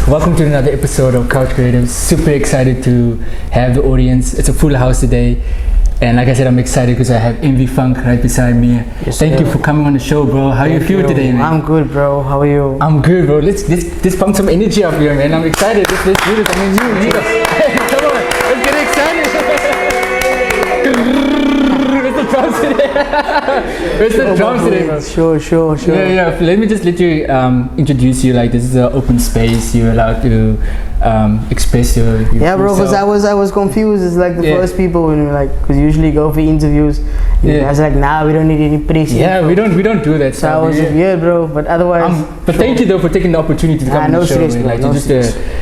Welcome to another episode of Couch Creatives. Super excited to have the audience. It's a full house today. And like I said, I'm excited because I have Envy Funk right beside me. Yes, Thank you for coming on the show, bro. How you feel today, man? I'm good, bro. How are you? I'm good, bro. Let's pump some energy up here, man. I'm excited. Let's do this. I mean, you. Come on. Let's get excited. Where's the drums today? Where's the drums today, bro? Sure. Yeah. Let me just let you introduce you. Like, this is an open space. You're allowed to express your yeah, bro. Because I was confused. It's like the first people when we because usually go for interviews. I was like, nah, we don't need any press. Yeah, we don't do that. So I was weird, bro. But otherwise, but thank you though for taking the opportunity to come on the show. Stress, Like, no just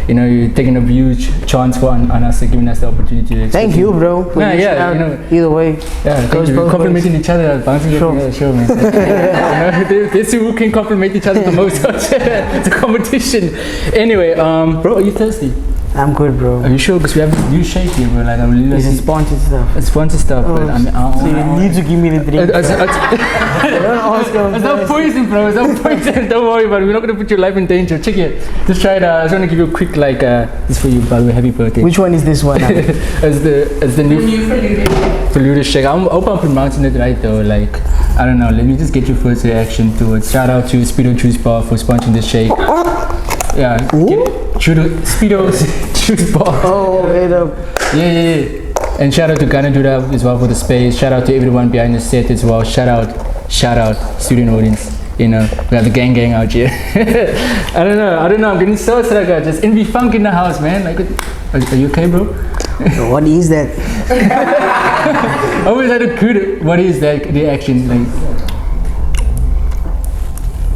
you're taking a huge chance on us, giving us the opportunity. To thank you, bro. Either way. Yeah, thank you. Complimenting each other, bouncing the show, man. This who can compliment each other the most. It's a competition. Anyway, bro, are you thirsty? I'm good, bro. Are you sure? Because we have this new shake here, bro. Like, it's sponsored stuff. It's sponsored stuff, but I mean, so you need to give me the drink. It's not poison, bro. It's not poison. Don't worry about it. We're not gonna put your life in danger. Check it. Just try it. I just want to give you a quick this for you, by the way. Happy birthday. Which one is this one? It's the new Faluda shake. I hope I'm pronouncing it right though. Like, I don't know. Let me just get your first reaction to it. Shout out to Speedo Juice Bar for sponsoring this shake. Yeah. Speedo Juice Bar. Oh, wait up. Yeah. And shout out to Ghana Duda as well for the space. Shout out to everyone behind the set as well. Shout out student audience. We have the gang out here. I don't know. I'm getting so excited. Just Envy Funk in the house, man. Like, are you okay, bro? What is that? I always had a good. What is that reaction like?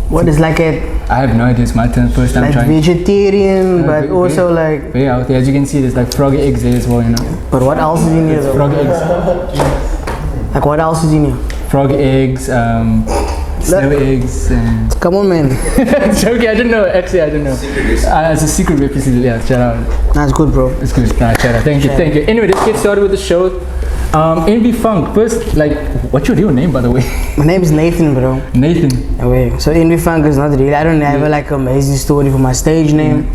What is like a? I have no idea. It's my turn. First time like trying. Vegetarian, but also like. Yeah, out there. As you can see, there's like frog eggs there as well. But what else is in here? Though? Frog eggs. Like what else is in here? Frog eggs. Snow eggs. Come on, man. Joking. I don't know. Actually, I don't know. It's a secret recipe. Yeah, shout out. That's good, bro. It's good. Nah, shout out. Thank you. Anyway, let's get started with the show. Envy Funk. First, like, what's your real name, by the way? My name is Nathan, bro. Nathan. Okay. So Envy Funk is not real. I don't have like an amazing story for my stage name.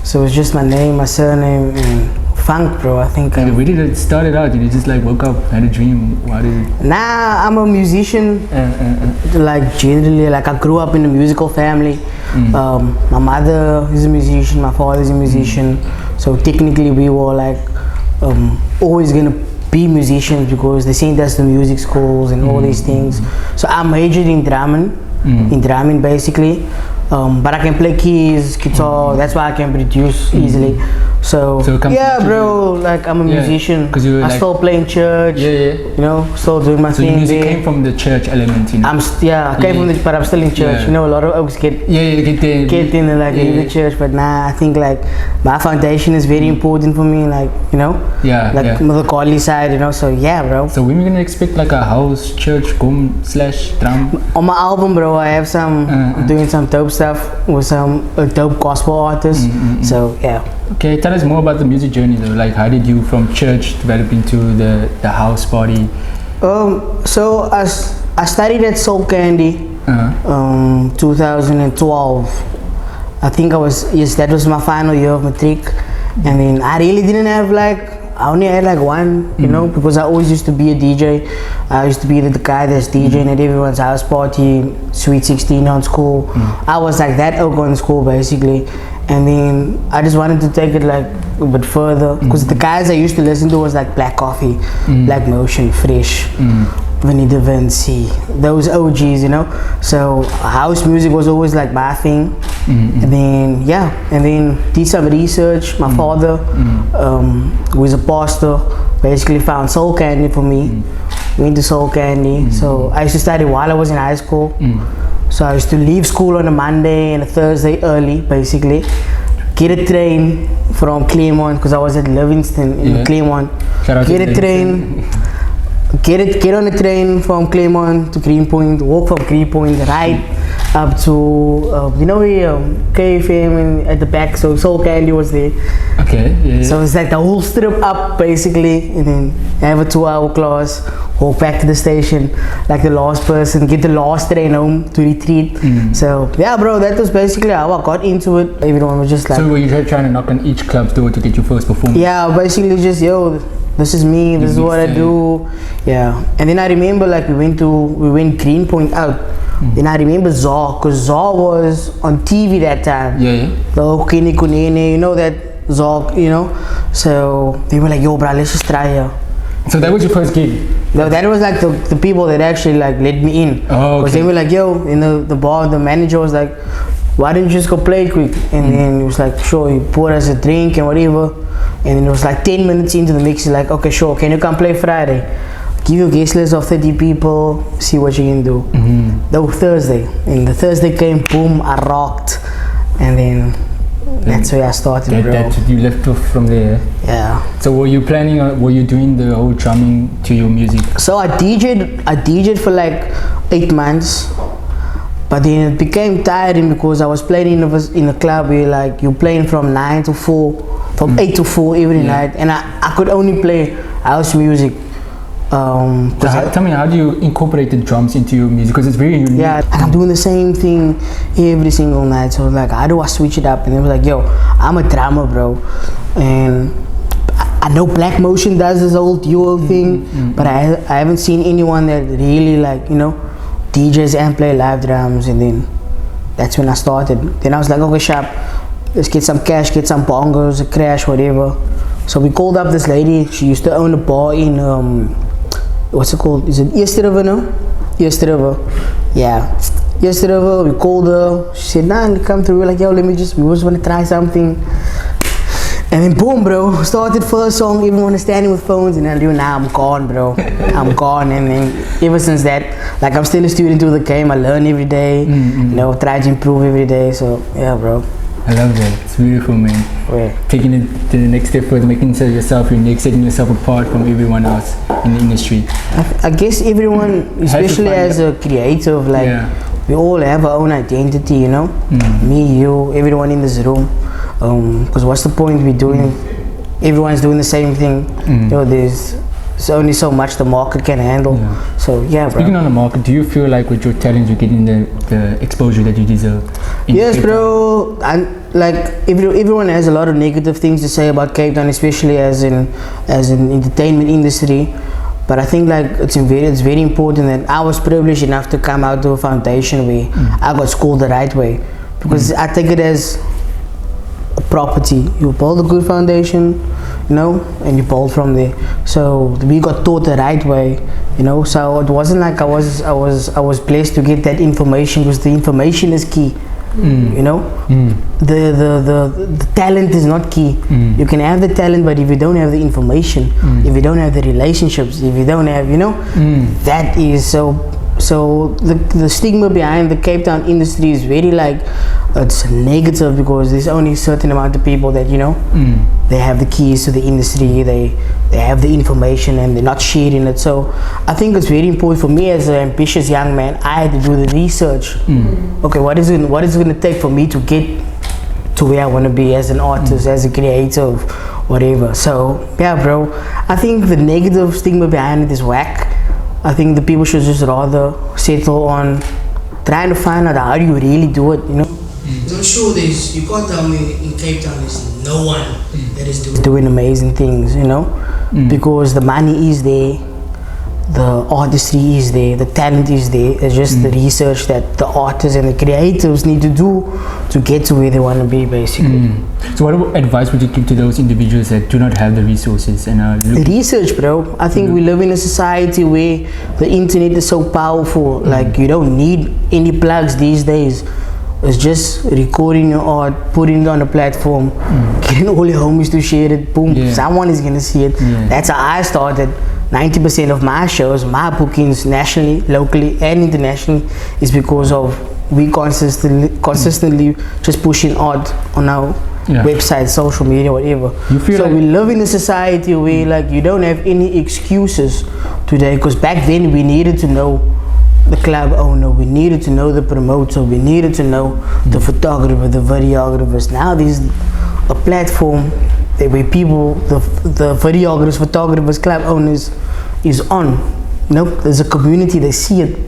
So it's just my name, my surname, and Funk, bro. I think. Where did it start out? Did you just like woke up, had a dream? Why did it? Nah, I'm a musician. Like generally, like I grew up in a musical family. My mother is a musician. My father is a musician. So technically, we were like always gonna be musicians because they sent us to music schools and all these things. So I majored in drumming, basically. But I can play keys, guitar. That's why I can produce easily. So yeah, bro. Like I'm a musician. I still play in church. Still doing my thing. So music came from the church element, I came from the, but I'm still in church. A lot of oaks get in the church, but nah, I think like my foundation is very important for me. Like the godly side, So yeah, bro. So when are we gonna expect like a house church /drum? On my album, bro, I have some doing some dope stuff with some dope gospel artists. So yeah. Okay, tell us more about the music journey though. Like, how did you from church develop into the house party? So I studied at Soul Candy, 2012. I think that was my final year of matric, and then I really didn't have I only had like one, because I always used to be a DJ. I used to be the guy that's DJing at everyone's house party, Sweet 16 on school. I was like that oak on school basically. And then I just wanted to take it like a bit further because the guys I used to listen to was like Black Coffee, Black Motion, Fresh, Vinny Mzansi, those OGs, So house music was always like my thing. And then did some research. My father, who is a pastor, basically found Soul Candy for me. Went to Soul Candy. So I used to study while I was in high school. So I used to leave school on a Monday and a Thursday early, basically. Get a train from Claremont because I was at Livingston in Claremont. Get on a train from Claremont to Greenpoint, walk from Greenpoint, ride up to you know where KFM and at the back, so Soul Candy was there. Okay, yeah. So it's like the whole strip up basically, and then have a 2-hour class, walk back to the station like the last person, get the last train home to retreat. So yeah, bro, that was basically how I got into it. Everyone was just like, So were you trying to knock on each club's door to get your first performance? yeah, basically just, yo, this is me, this is what I do. Yeah. And then I remember like we went Greenpoint out. Then I remember Zaw, because Zaw was on TV that time. Yeah. The Okini Kunene, you know that Zaw, you know. So they were like, yo, bro, let's just try here. So that was your first gig? No, that was like the people that actually like let me in. Oh, okay. Because they were like, yo, in the bar, the manager was like, why didn't you just go play quick? And then he was like, sure, he poured us a drink and whatever. And then it was like 10 minutes into the mix, he's like, okay, sure, can you come play Friday? Give you a guest list of 30 people, see what you can do. That was Thursday. And the Thursday came, boom, I rocked. And then that's where I started, bro. You left off from there? Yeah. So were you planning on, were you doing the whole drumming to your music? So I DJ'd for like 8 months. But then it became tiring because I was playing in a club where like you're playing from 9 to 4, from 8 to 4 every night. And I could only play house music. Tell me, how do you incorporate the drums into your music? Because it's very unique. Yeah, like I'm doing the same thing every single night. So like, how do I switch it up? And they was like, yo, I'm a drummer, bro. And I know Black Motion does this whole duo thing, but I haven't seen anyone that really like, you know, DJs and play live drums. And then that's when I started. Then I was like, okay, sharp, let's get some cash, get some bongos, a crash, whatever. So we called up this lady. She used to own a bar in what's it called? Is it East River now? East River. Yeah. East River, we called her. She said, nah, come through. We're like, yo, we just want to try something. And then boom, bro, started first song, everyone is standing with phones, and I knew, nah, I'm gone, bro. I'm gone. And then ever since that, like I'm still a student of the game. I learn every day, you know, try to improve every day. So yeah, bro. I love that. It's beautiful, man. Yeah. Taking it to the next step further, making yourself unique, setting yourself apart from everyone else in the industry. I guess everyone, especially as a creative, like we all have our own identity, you know. Me, you, everyone in this room. Because what's the point we doing? Everyone's doing the same thing. You know, there's only so much the market can handle. So yeah, bro. Speaking on the market, do you feel like with your talent you're getting the exposure that you deserve? Yes, bro. And like everyone has a lot of negative things to say about Cape Town, especially as an entertainment industry. But I think like it's very important that I was privileged enough to come out of a foundation where I got schooled the right way, because I take it as a property. You build a good foundation, you know, and you build from there. So we got taught the right way, you know. So it wasn't like I was blessed to get that information, because the information is key. You know, the talent is not key. You can have the talent, but if you don't have the information, if you don't have the relationships, if you don't have, you know, that is so the stigma behind the Cape Town industry is very like, it's negative, because there's only a certain amount of people that, you know, they have the keys to the industry, they have the information, and they're not sharing it. So I think it's very important for me as an ambitious young man. I had to do the research. Okay, what is it going to take for me to get to where I want to be as an artist, as a creative, whatever. So yeah, bro, I think the negative stigma behind it is whack. I think the people should just rather settle on trying to find out how do you really do it, you know. I'm sure you can't tell me in Cape Town there's no one that is doing amazing things, you know, because the money is there, the artistry is there, the talent is there. It's just the research that the artists and the creatives need to do to get to where they want to be, basically. So what advice would you give to those individuals that do not have the resources and research, bro? I think we live in a society where the internet is so powerful. Like you don't need any plugs these days. It's just recording your art, putting it on a platform, getting all your homies to share it. Boom, someone is gonna see it. That's how I started. 90% of my shows, my bookings nationally, locally and internationally, is because of we consistently just pushing art on our website, social media, whatever. So we live in a society where like you don't have any excuses today, because back then we needed to know the club owner, we needed to know the promoter, we needed to know the photographer, the videographers. Now there's a platform where people, the videographers, photographers, club owners is on. There's a community, they see it,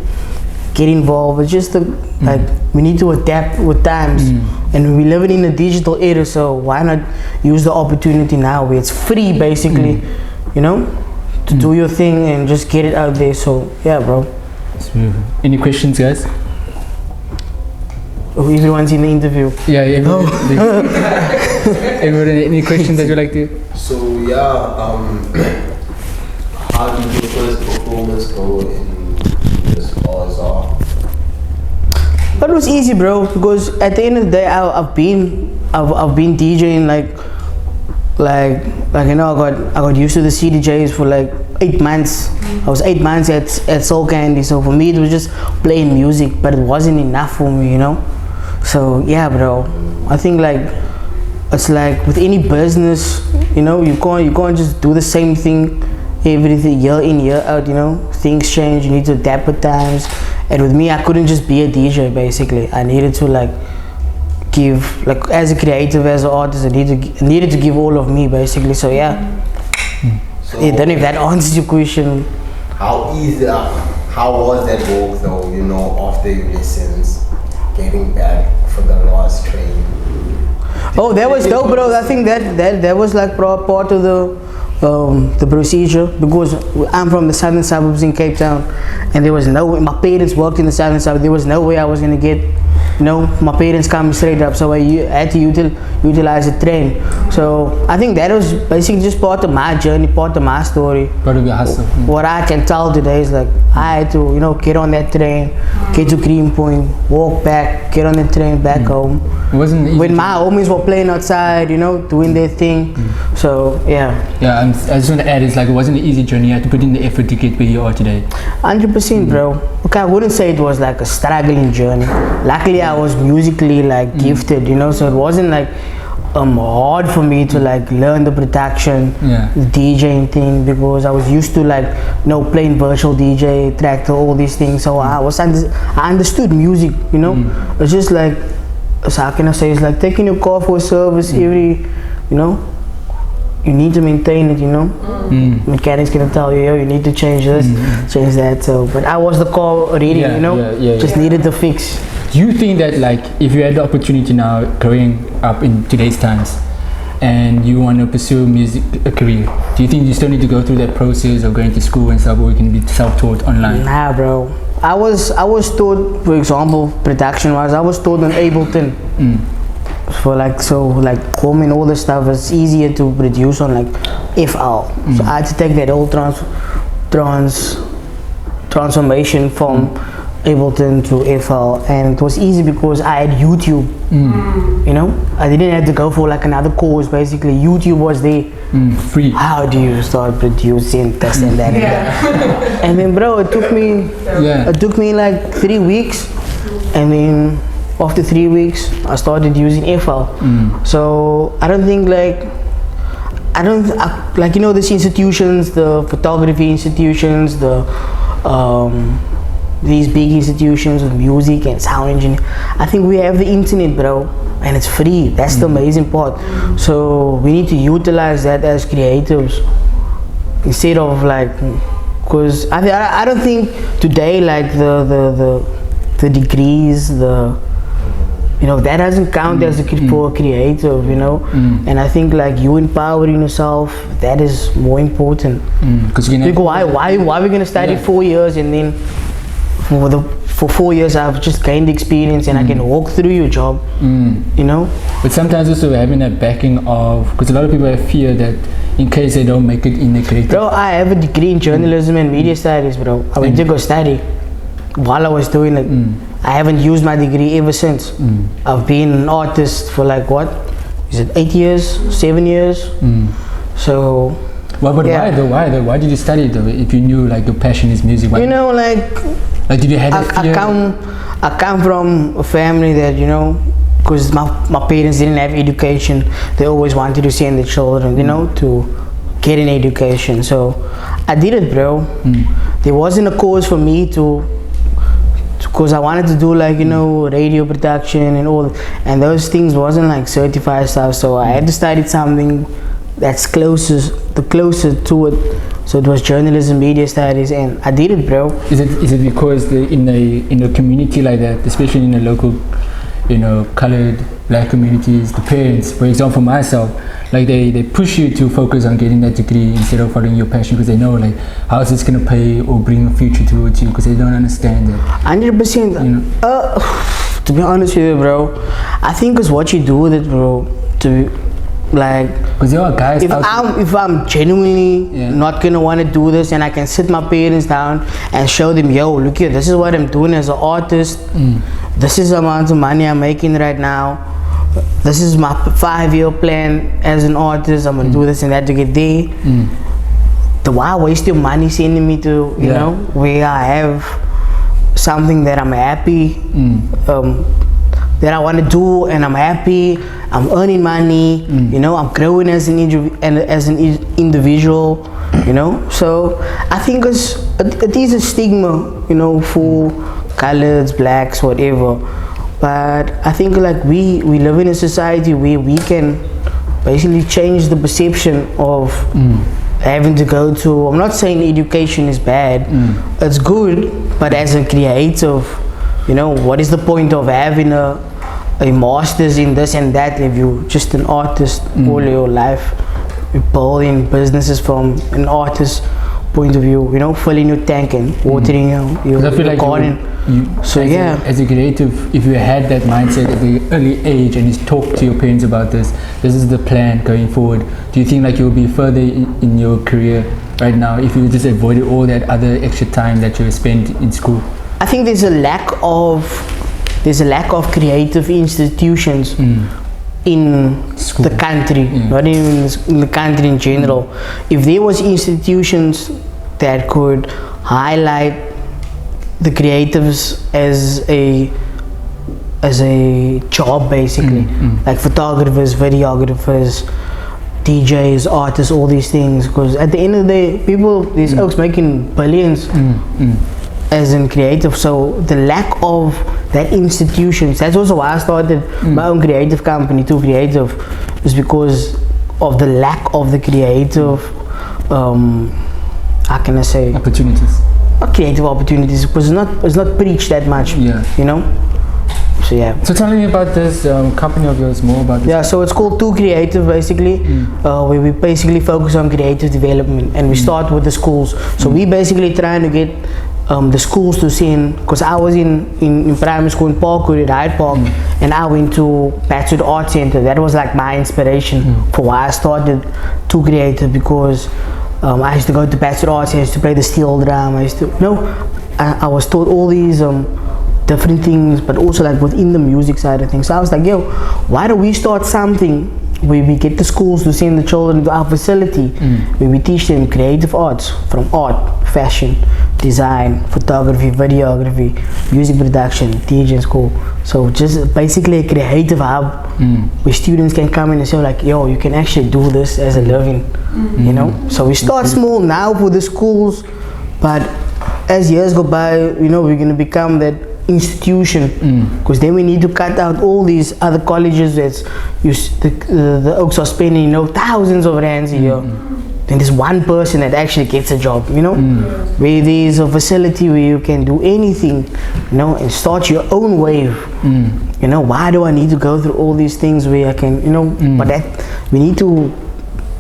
get involved. It's just like we need to adapt with times, and we live in a digital era, so why not use the opportunity now where it's free basically, to do your thing and just get it out there. So yeah, bro. Any questions, guys? Oh, everyone's in the interview. Yeah, everyone, any questions that you like to? So yeah, how did your first performance go in this bars are? But it was easy, bro, because at the end of the day, I've been DJing like I got used to the CDJs for like 8 months. I was 8 months at Soul Candy, so for me it was just playing music, but it wasn't enough for me, So yeah, bro, I think it's like with any business, you can't just do the same thing everything year in year out. Things change, you need to adapt with times, and with me I couldn't just be a DJ basically. I needed to give, as a creative, as an artist, I needed to give all of me basically. So yeah. So I don't know if that answers your question. How was that walk though, after your lessons, getting back for the last train? Oh, that was dope, bro. I think that was part of the procedure, because I'm from the southern suburbs in Cape Town, and there was no way, my parents worked in the southern suburbs, there was no way I was gonna get, my parents come straight up, so I had to utilize the train. So I think that was basically just part of my journey, part of my story. Part of your hustle. What I can tell today is I had to, get on that train, get to Greenpoint, walk back, get on the train back home. It wasn't easy when my homies were playing outside, doing their thing. So yeah. Yeah, I just want to add, it wasn't an easy journey. You had to put in the effort to get where you are today. 100%, bro. Okay, I wouldn't say it was a struggling journey. Luckily, I was musically gifted, so it wasn't hard for me to learn the production, the DJing thing, because I was used to playing virtual DJ, tractor, all these things. So I understood music, It's just so how can I say, it's taking your car for a service every, you need to maintain it, Mechanics gonna tell you, you need to change this, change that. So, but I was the car already, just needed to fix. Do you think that if you had the opportunity now growing up in today's times and you want to pursue music a career, do you think you still need to go through that process of going to school and stuff, or you can be self-taught online? Nah, bro. I was taught, for example, production wise, I was taught on Ableton. For home and all the stuff, it's easier to produce on FL. So I had to take that whole transformation from Ableton to FL, and it was easy because I had YouTube. I didn't have to go for another course. Basically, YouTube was there. Free. How do you start producing this and that and that? And then, bro, it took me 3 weeks, and then after 3 weeks I started using FL. So I don't think these institutions, the photography institutions, these big institutions of music and sound engineering, I think we have the internet, bro, and it's free. That's the amazing part. So we need to utilize that as creatives instead of because I don't think today the degrees, that doesn't count as for a creative, and I think you empowering yourself, that is more important. Because why are we gonna study 4 years and then for 4 years I've just gained experience and I can walk through your job, But sometimes also having that backing of, because a lot of people have fear that in case they don't make it in the creative. Bro, I have a degree in journalism and media studies, bro. I went to go study while I was doing it. I haven't used my degree ever since. I've been an artist for 8 years, 7 years. So but yeah. Why though? Why did you study it though? If you knew your passion is music, why? Did you have that fear? I come from a family that because my parents didn't have education, they always wanted to send their children to get an education. So I did it, bro. There wasn't a course for me to because I wanted to do like, you know, radio production and all, and those things wasn't like certified stuff, so I had to study something that's closer to it. So it was journalism, media studies, and I did it, bro. Is it because in a community like that, especially in a local, you know, colored black communities, the parents, for example, myself, like they push you to focus on getting that degree instead of following your passion, because they know like how is this gonna pay or bring a future towards you, because they don't understand it. 100%. You know? To be honest with you, bro, I think it's what you do with it, bro. To like, because there are guys if I'm genuinely not gonna want to do this, and I can sit my parents down and show them, yo, look here, this is what I'm doing as an artist. This is the amount of money I'm making right now. This is my 5-year plan as an artist. I'm gonna do this and that to get there. Why waste your money sending me to, you know, where I have something that I'm happy, that I want to do, and I'm happy, I'm earning money, you know, I'm growing as an individual, you know. So I think it is a stigma, you know, for coloreds, blacks, whatever. But I think like we live in a society where we can basically change the perception of having to go to, I'm not saying education is bad, it's good, but as a creative, you know, what is the point of having a master's in this and that if you're just an artist all your life? You're building businesses from an artist's point of view, you know, filling your tank and watering your garden. So as a creative, if you had that mindset at the early age and you talk to your parents about this is the plan going forward, do you think like you'll be further in your career right now if you just avoided all that other extra time that you spent in school? I think there's a lack of creative institutions in school. The country, not even in the country in general. If there was institutions that could highlight the creatives as a job, basically, like photographers, videographers, DJs, artists, all these things, because at the end of the day, these folks making billions as in creative. So the lack of that institutions, that's also why I started my own creative company, Too Creative, is because of the lack of the creative, how can I say? Opportunities. Creative opportunities, because it's not preached that much, you know. So So tell me about this company of yours, more about this. So it's called Too Creative, basically, where we basically focus on creative development, and we start with the schools. So we basically trying to get the schools to send, because I was in primary school in Parkwood at Hyde Park, and I went to Patchwood Art Center. That was like my inspiration for why I started Too Creative, because I used to go to Patchwood Art Center, I used to play the steel drum, I was taught all these different things, but also like within the music side of things. So I was like, yo, why don't we start something where we get the schools to send the children to our facility, where we teach them creative arts, from art, fashion, design, photography, videography, music production, DJ school. So just basically a creative hub where students can come in and say like, yo, you can actually do this as a living, you know. So we start small now with the schools, but as years go by, you know, we're gonna become that institution, because then we need to cut out all these other colleges that the Oaks are spending, you know, thousands of rands a year. Then there's one person that actually gets a job, you know, where there's a facility where you can do anything, you know, and start your own wave. You know, why do I need to go through all these things where I can, you know, but that we need to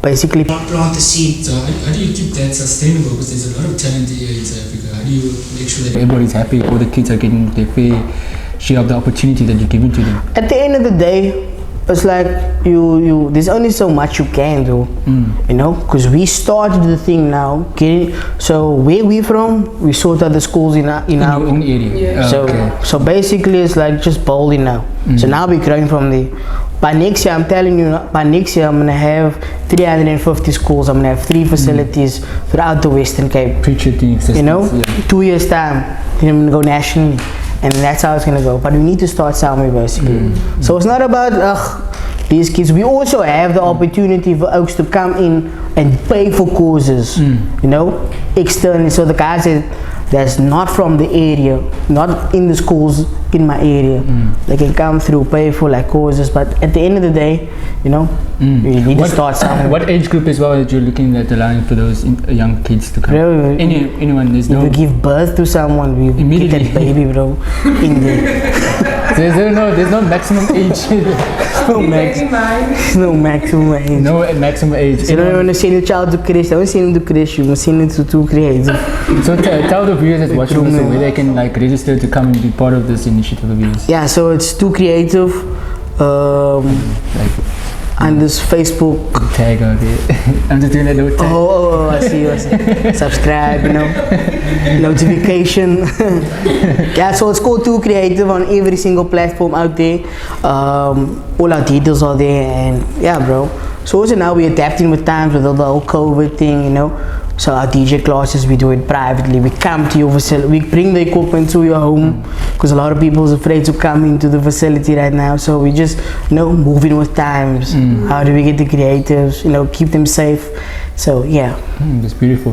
basically plant the seed. So how do you keep that sustainable? Because there's a lot of talent here in South Africa. How do you make sure that everybody's happy, all the kids are getting their fair share of the opportunity that you're giving to them? At the end of the day, it's like there's only so much you can do, you know, because we started the thing now. So where we from, we sort out the schools in our own area. So basically it's like just bowling now. So now we're growing from there. By next year, I'm telling you, by next year I'm gonna have 350 schools. I'm gonna have 3 facilities throughout the Western Cape. Preach it in existence. You know, 2 years time, then I'm gonna go nationally, and that's how it's gonna go. But we need to start somewhere, basically. So it's not about these kids. We also have the opportunity for Oaks to come in and pay for courses, you know, externally. So the guys that that's not from the area, not in the schools in my area. They can come through, pay for like courses, but at the end of the day, you know, you need to start somewhere. What age group as well that you're looking at allowing for those young kids to come? Bro, Anyone, there's no... If we give birth to someone, we Immediately. get that baby, bro, in there. There's no maximum age. No maximum age. No maximum age. So you don't want to send your child to creche. I don't send him to creche. You must send him to create. So tell the viewers that's watching this where they can like register to come and be part of this initiative of yours. Yeah, so it's too creative. And this Facebook tag out here. I'm just doing that little tag. Oh, I see. Subscribe, you know, notification. Yeah, so it's called Too Creative on every single platform out there. All our details are there, and yeah, bro. So also now we're adapting with times with all the whole COVID thing, you know. So our DJ classes, we do it privately. We come to your facility, we bring the equipment to your home, because a lot of people is afraid to come into the facility right now. So we just, you know, moving with times. How do we get the creatives, you know, keep them safe? So yeah. That's beautiful.